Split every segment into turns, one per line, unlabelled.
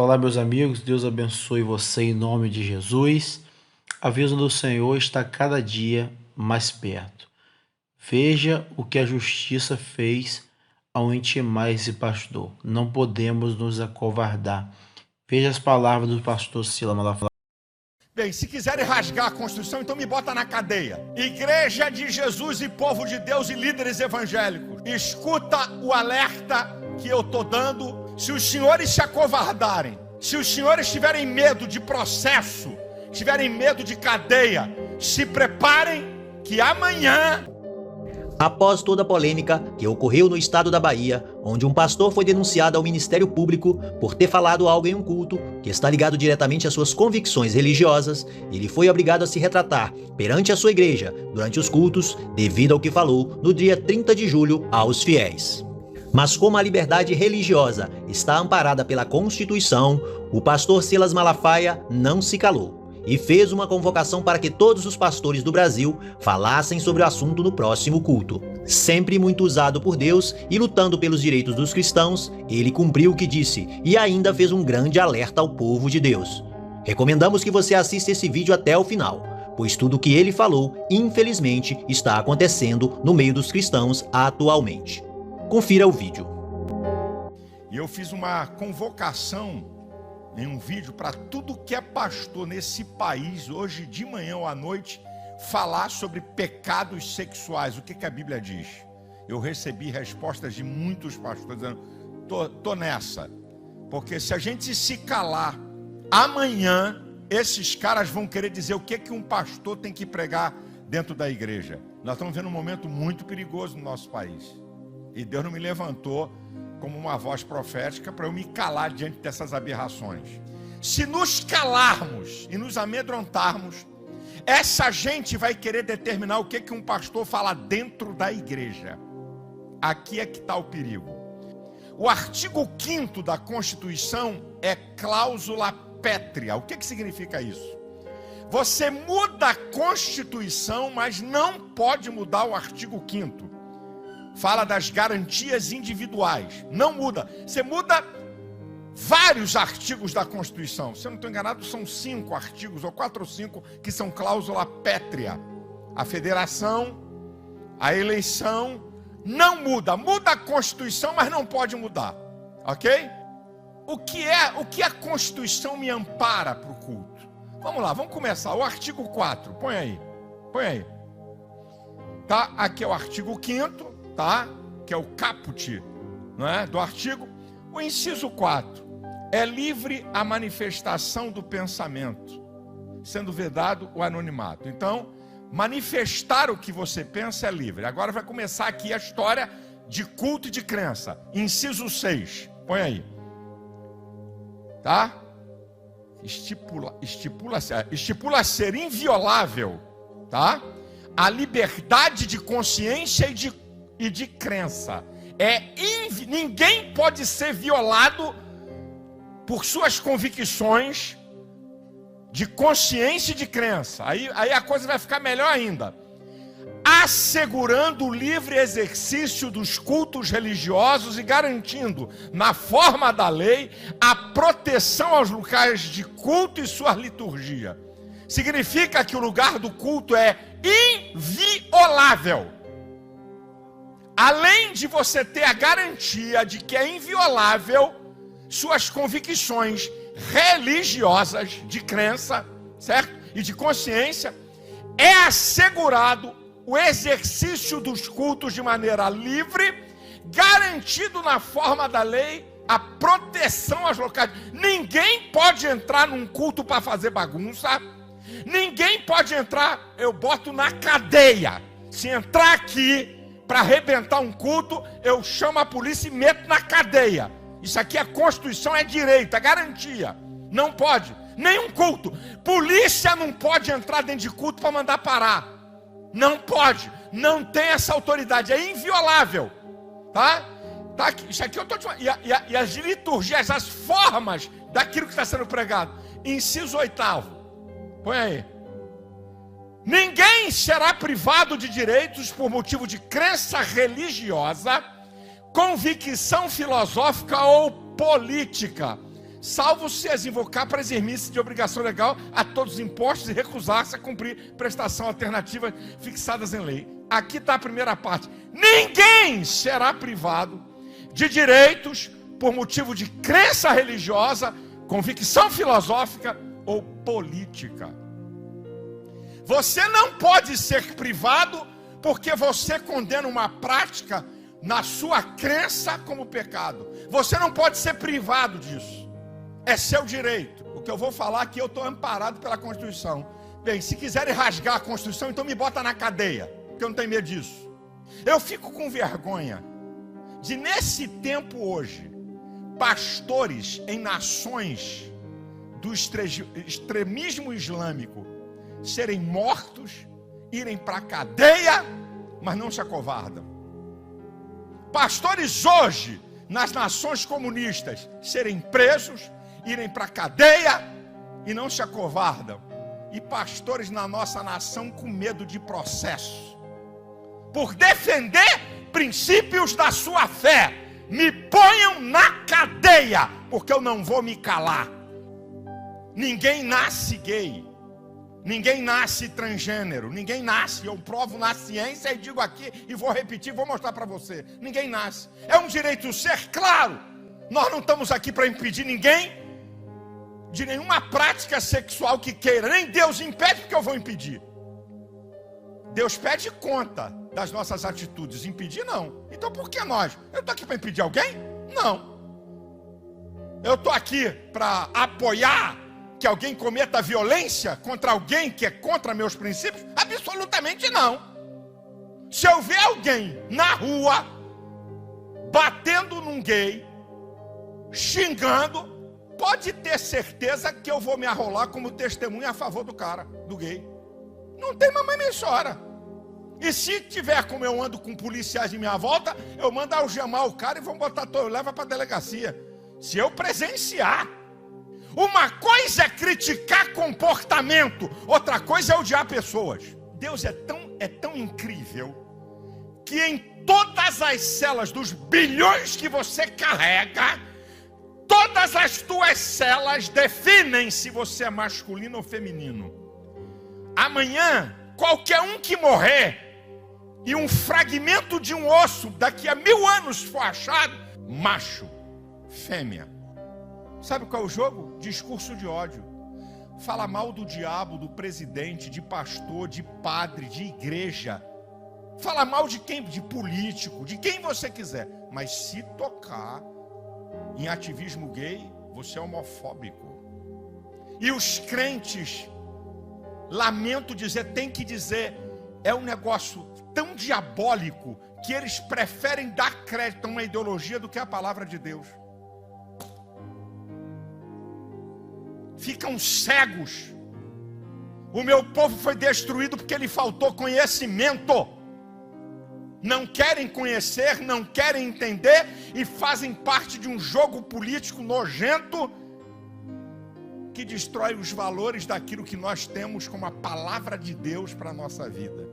Olá, meus amigos, Deus abençoe você em nome de Jesus. A bênção do Senhor está cada dia mais perto. Veja o que a justiça fez ao intimar esse pastor. Não podemos nos acovardar. Veja as palavras do pastor Silas Malafaia.
Bem, se quiserem rasgar a Constituição, então me bota na cadeia. Igreja de Jesus e povo de Deus e líderes evangélicos, escuta o alerta que eu estou dando. Se os senhores se acovardarem, se os senhores tiverem medo de processo, tiverem medo de cadeia, se preparem que amanhã...
Após toda a polêmica que ocorreu no estado da Bahia, onde um pastor foi denunciado ao Ministério Público por ter falado algo em um culto que está ligado diretamente às suas convicções religiosas, ele foi obrigado a se retratar perante a sua igreja durante os cultos devido ao que falou no dia 30 de julho aos fiéis. Mas como a liberdade religiosa está amparada pela Constituição, o pastor Silas Malafaia não se calou e fez uma convocação para que todos os pastores do Brasil falassem sobre o assunto no próximo culto. Sempre muito usado por Deus e lutando pelos direitos dos cristãos, ele cumpriu o que disse e ainda fez um grande alerta ao povo de Deus. Recomendamos que você assista esse vídeo até o final, pois tudo o que ele falou, infelizmente, está acontecendo no meio dos cristãos atualmente. Confira o vídeo.
E eu fiz uma convocação em um vídeo para tudo que é pastor nesse país, hoje de manhã ou à noite, falar sobre pecados sexuais. O que a Bíblia diz? Eu recebi respostas de muitos pastores dizendo, tô nessa. Porque se a gente se calar, amanhã esses caras vão querer dizer o que um pastor tem que pregar dentro da igreja. Nós estamos vendo um momento muito perigoso no nosso país. E Deus não me levantou como uma voz profética para eu me calar diante dessas aberrações. Se nos calarmos e nos amedrontarmos, essa gente vai querer determinar o que um pastor fala dentro da igreja. Aqui é que está o perigo. O artigo 5º da Constituição é cláusula pétrea. O que significa isso? Você muda a Constituição, mas não pode mudar o artigo 5º. Fala das garantias individuais. Não muda. Você muda vários artigos da Constituição. Se eu não estou enganado, são 5 artigos, ou 4 ou 5, que são cláusula pétrea. A federação, a eleição, não muda. Muda a Constituição, mas não pode mudar. Ok? O que a Constituição me ampara para o culto? Vamos lá, vamos começar. O artigo 4, põe aí. Tá? Aqui é o artigo 5º. Tá? Que é o caput, não é? Do artigo. O inciso 4 é livre a manifestação do pensamento, sendo vedado o anonimato. Então, manifestar o que você pensa é livre. Agora vai começar aqui a história de culto e de crença. Inciso 6, põe aí. Tá? Estipula ser inviolável, tá? A liberdade de consciência e de crença. Ninguém pode ser violado por suas convicções de consciência e de crença. Aí a coisa vai ficar melhor ainda. Assegurando o livre exercício dos cultos religiosos e garantindo, na forma da lei, a proteção aos locais de culto e sua liturgia. Significa que o lugar do culto é inviolável. Além de você ter a garantia de que é inviolável suas convicções religiosas de crença, certo? E de consciência, é assegurado o exercício dos cultos de maneira livre, garantido na forma da lei a proteção aos locais. Ninguém pode entrar num culto para fazer bagunça. Ninguém pode entrar, eu boto na cadeia. Se entrar aqui para arrebentar um culto, eu chamo a polícia e meto na cadeia. Isso aqui é Constituição, é direito, é garantia. Não pode, nenhum culto. Polícia não pode entrar dentro de culto para mandar parar. Não pode, não tem essa autoridade, é inviolável. Tá? Isso aqui eu estou te falando. E as liturgias, as formas daquilo que está sendo pregado. Inciso 8º. Põe aí. Ninguém será privado de direitos por motivo de crença religiosa, convicção filosófica ou política, salvo se as invocar para eximir-se de obrigação legal a todos os impostos e recusar-se a cumprir prestação alternativa fixadas em lei. Aqui está a primeira parte. Ninguém será privado de direitos por motivo de crença religiosa, convicção filosófica ou política. Você não pode ser privado porque você condena uma prática na sua crença como pecado. Você não pode ser privado disso. É seu direito. O que eu vou falar aqui, eu estou amparado pela Constituição. Bem, se quiserem rasgar a Constituição, então me bota na cadeia, porque eu não tenho medo disso. Eu fico com vergonha de, nesse tempo hoje, pastores em nações do extremismo islâmico serem mortos, irem para a cadeia, mas não se acovardam. Pastores hoje, nas nações comunistas, serem presos, irem para a cadeia e não se acovardam. E pastores na nossa nação com medo de processo, por defender princípios da sua fé. Me ponham na cadeia, porque eu não vou me calar. Ninguém nasce gay, ninguém nasce transgênero, ninguém nasce. Eu provo na ciência e digo aqui e vou repetir, vou mostrar para você. Ninguém nasce. É um direito ser, claro. Nós não estamos aqui para impedir ninguém de nenhuma prática sexual que queira. Nem Deus impede, porque eu vou impedir. Deus pede conta das nossas atitudes. Impedir, não. Então por que nós? Eu estou aqui para impedir alguém? Não. Eu estou aqui para apoiar que alguém cometa violência contra alguém que é contra meus princípios? Absolutamente não. Se eu ver alguém na rua batendo num gay, xingando, pode ter certeza que eu vou me arrolar como testemunha a favor do cara, do gay. Não tem mamãe nem chora. E se tiver, como eu ando com policiais em minha volta, eu mando algemar o cara e vão botar todo, leva para a delegacia. Se eu presenciar. Uma coisa é criticar comportamento, outra coisa é odiar pessoas. Deus é tão incrível que em todas as células dos bilhões que você carrega, todas as tuas células definem se você é masculino ou feminino. Amanhã, qualquer um que morrer e um fragmento de um osso daqui a 1000 anos for achado, macho, fêmea. Sabe qual é o jogo? Discurso de ódio. Fala mal do diabo, do presidente, de pastor, de padre, de igreja. Fala mal de quem? De político, de quem você quiser. Mas se tocar em ativismo gay, você é homofóbico. E os crentes, lamento dizer, tem que dizer, é um negócio tão diabólico que eles preferem dar crédito a uma ideologia do que a palavra de Deus. Ficam cegos. O meu povo foi destruído porque lhe faltou conhecimento. Não querem conhecer, não querem entender e fazem parte de um jogo político nojento que destrói os valores daquilo que nós temos como a palavra de Deus para a nossa vida.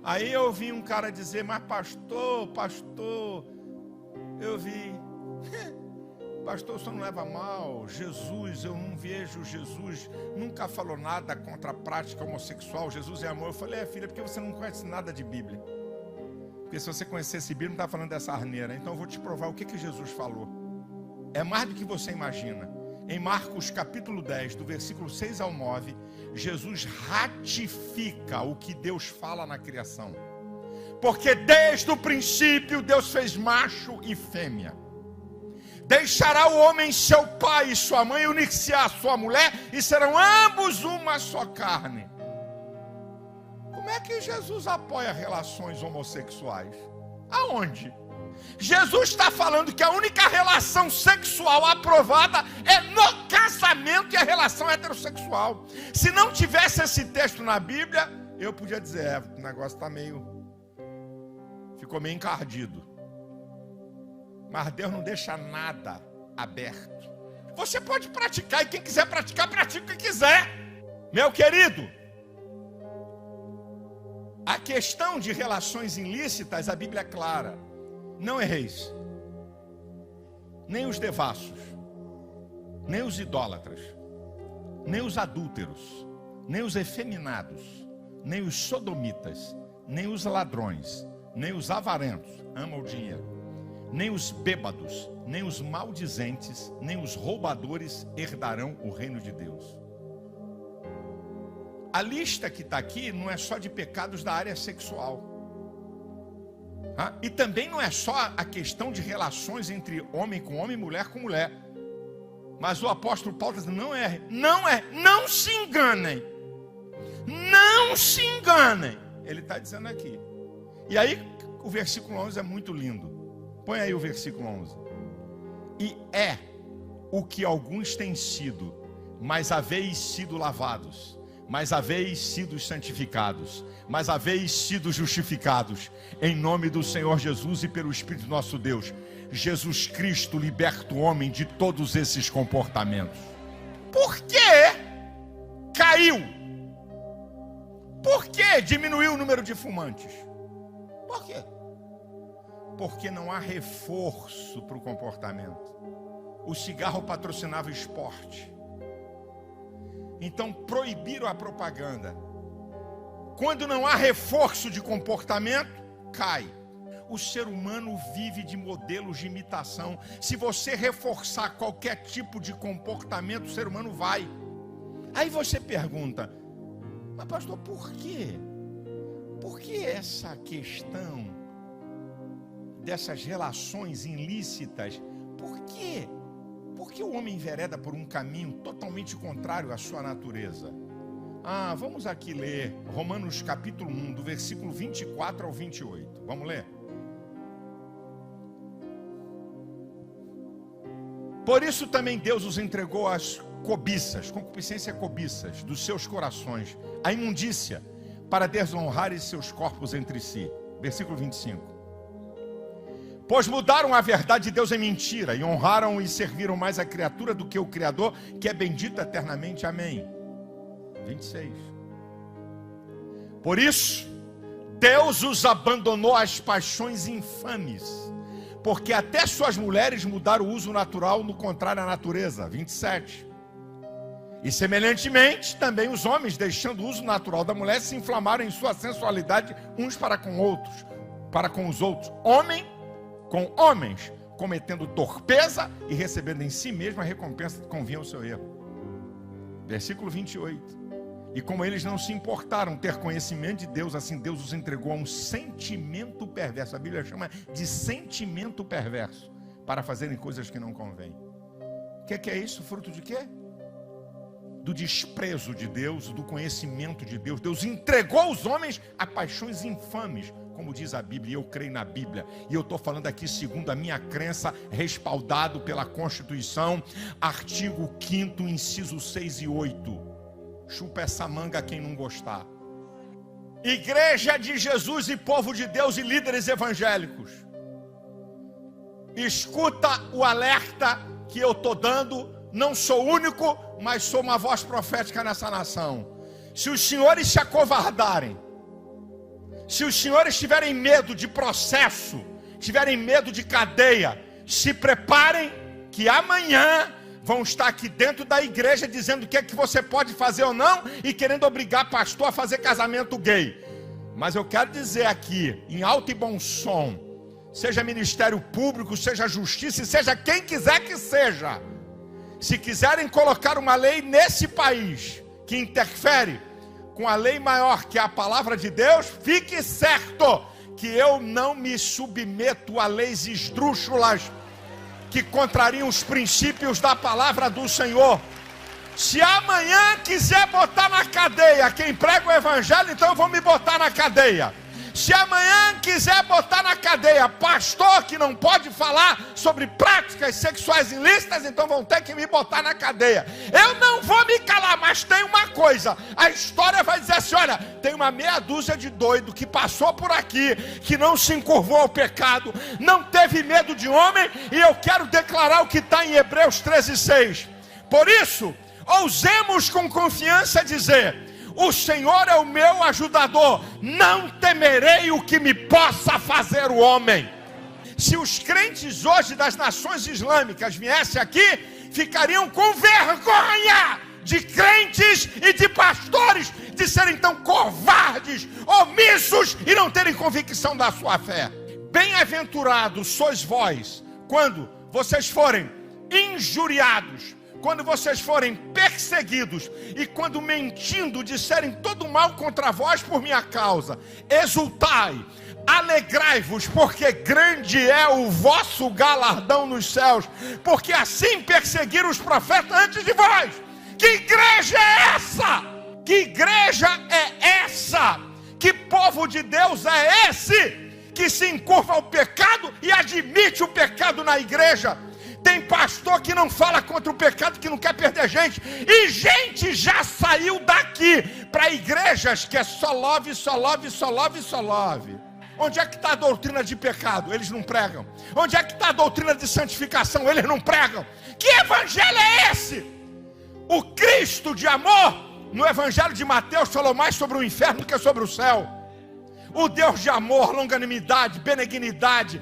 Aí eu vi um cara dizer, mas pastor, eu vi... Pastor, o senhor não leva mal, Jesus, eu não vejo Jesus, nunca falou nada contra a prática homossexual, Jesus é amor. Eu falei, filha, porque você não conhece nada de Bíblia. Porque se você conhecesse Bíblia, não está falando dessa arneira. Então eu vou te provar o que Jesus falou. É mais do que você imagina. Em Marcos capítulo 10, do versículo 6 ao 9, Jesus ratifica o que Deus fala na criação. Porque desde o princípio Deus fez macho e fêmea. Deixará o homem seu pai e sua mãe, e unir-se a sua mulher, e serão ambos uma só carne. Como é que Jesus apoia relações homossexuais? Aonde? Jesus está falando que a única relação sexual aprovada é no casamento e a relação heterossexual. Se não tivesse esse texto na Bíblia, eu podia dizer, o negócio está ficou meio encardido. Mas Deus não deixa nada aberto. Você pode praticar, e quem quiser praticar, pratica o que quiser. Meu querido, a questão de relações ilícitas, a Bíblia é clara. Não erreis, nem os devassos, nem os idólatras, nem os adúlteros, nem os efeminados, nem os sodomitas, nem os ladrões, nem os avarentos, amam o dinheiro, nem os bêbados, nem os maldizentes, nem os roubadores herdarão o reino de Deus. A lista que está aqui não é só de pecados da área sexual. E também não é só a questão de relações entre homem com homem, mulher com mulher. Mas o apóstolo Paulo está dizendo, não se enganem. Não se enganem. Ele está dizendo aqui. E aí o versículo 11 é muito lindo. Põe aí o versículo 11. E é o que alguns têm sido, mas haveis sido lavados, mas haveis sido santificados, mas haveis sido justificados, em nome do Senhor Jesus e pelo Espírito nosso Deus. Jesus Cristo liberta o homem de todos esses comportamentos. Por que caiu? Por que diminuiu o número de fumantes? Por quê? Porque não há reforço para o comportamento. O cigarro patrocinava o esporte. Então proibiram a propaganda. Quando não há reforço de comportamento, cai. O ser humano vive de modelos de imitação. Se você reforçar qualquer tipo de comportamento, o ser humano vai. Aí você pergunta, mas pastor, por quê? Por que essa questão dessas relações ilícitas? Por quê? Porque o homem envereda por um caminho totalmente contrário à sua natureza. Vamos aqui ler Romanos capítulo 1, do versículo 24 ao 28. Vamos ler? Por isso também Deus os entregou às cobiças, concupiscência cobiças, dos seus corações, a imundícia, para desonrarem seus corpos entre si. Versículo 25. Pois mudaram a verdade de Deus em mentira, e honraram e serviram mais a criatura do que o Criador, que é bendito eternamente. Amém. 26. Por isso, Deus os abandonou às paixões infames, porque até suas mulheres mudaram o uso natural no contrário à natureza. 27. E semelhantemente, também os homens, deixando o uso natural da mulher, se inflamaram em sua sensualidade uns para com os outros. Homem com homens, cometendo torpeza e recebendo em si mesmo a recompensa que convinha ao seu erro. Versículo 28. E como eles não se importaram ter conhecimento de Deus, assim Deus os entregou a um sentimento perverso. A Bíblia chama de sentimento perverso, para fazerem coisas que não convêm. O que é isso? Fruto de quê? Do desprezo de Deus, do conhecimento de Deus. Deus entregou os homens a paixões infames, como diz a Bíblia, e eu creio na Bíblia, e eu estou falando aqui segundo a minha crença, respaldado pela Constituição, artigo 5º, inciso 6 e 8. Chupa essa manga quem não gostar. Igreja de Jesus e povo de Deus e líderes evangélicos, escuta o alerta que eu estou dando. Não sou único, mas sou uma voz profética nessa nação. Se os senhores se acovardarem, se os senhores tiverem medo de processo, tiverem medo de cadeia, se preparem que amanhã vão estar aqui dentro da igreja dizendo o que é que você pode fazer ou não e querendo obrigar pastor a fazer casamento gay. Mas eu quero dizer aqui, em alto e bom som, seja Ministério Público, seja Justiça, seja quem quiser que seja, se quiserem colocar uma lei nesse país que interfere com a lei maior que é a palavra de Deus, fique certo que eu não me submeto a leis esdrúxulas que contrariam os princípios da palavra do Senhor. Se amanhã quiser botar na cadeia quem prega o evangelho, então eu vou me botar na cadeia. Se amanhã quiser botar na cadeia pastor que não pode falar sobre práticas sexuais ilícitas, então vão ter que me botar na cadeia. Eu não vou me calar, mas tem uma coisa, a história vai dizer assim, olha, tem uma meia dúzia de doido que passou por aqui, que não se encurvou ao pecado, não teve medo de homem, e eu quero declarar o que está em Hebreus 13:6. Por isso, ousemos com confiança dizer: o Senhor é o meu ajudador, não temerei o que me possa fazer o homem. Se os crentes hoje das nações islâmicas viessem aqui ficariam com vergonha de crentes e de pastores de serem tão covardes, omissos e não terem convicção da sua fé. Bem-aventurados sois vós quando vocês forem injuriados, quando vocês forem perseguidos e quando mentindo disserem todo mal contra vós por minha causa. Exultai, alegrai-vos, porque grande é o vosso galardão nos céus, porque assim perseguiram os profetas antes de vós. Que igreja é essa? Que igreja é essa? Que povo de Deus é esse que se encurva ao pecado e admite o pecado na igreja? Tem pastor que não fala contra o pecado, que não quer perder gente. E gente já saiu daqui para igrejas que é só love, só love, só love, só love. Onde é que está a doutrina de pecado? Eles não pregam. Onde é que está a doutrina de santificação? Eles não pregam. Que evangelho é esse? O Cristo de amor, no evangelho de Mateus, falou mais sobre o inferno do que sobre o céu. O Deus de amor, longanimidade, benignidade,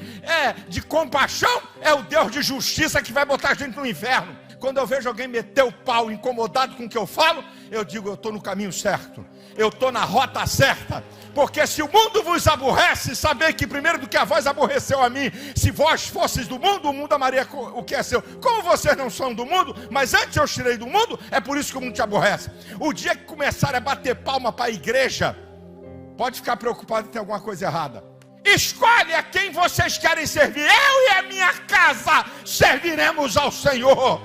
de compaixão, é o Deus de justiça que vai botar a gente no inferno. Quando eu vejo alguém meter o pau incomodado com o que eu falo, eu digo, eu estou no caminho certo, eu estou na rota certa. Porque se o mundo vos aborrece, sabei que primeiro do que a vós aborreceu a mim. Se vós fosseis do mundo, o mundo amaria o que é seu. Como vocês não são do mundo, mas antes eu os tirei do mundo, é por isso que o mundo te aborrece. O dia que começarem a bater palma para a igreja, pode ficar preocupado que tem alguma coisa errada. Escolhe a quem vocês querem servir. Eu e a minha casa serviremos ao Senhor.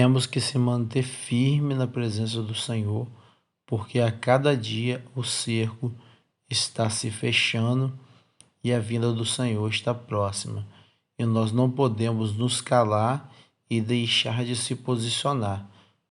Temos que se manter firme na presença do Senhor, porque a cada dia o cerco está se fechando e a vinda do Senhor está próxima. E nós não podemos nos calar e deixar de se posicionar.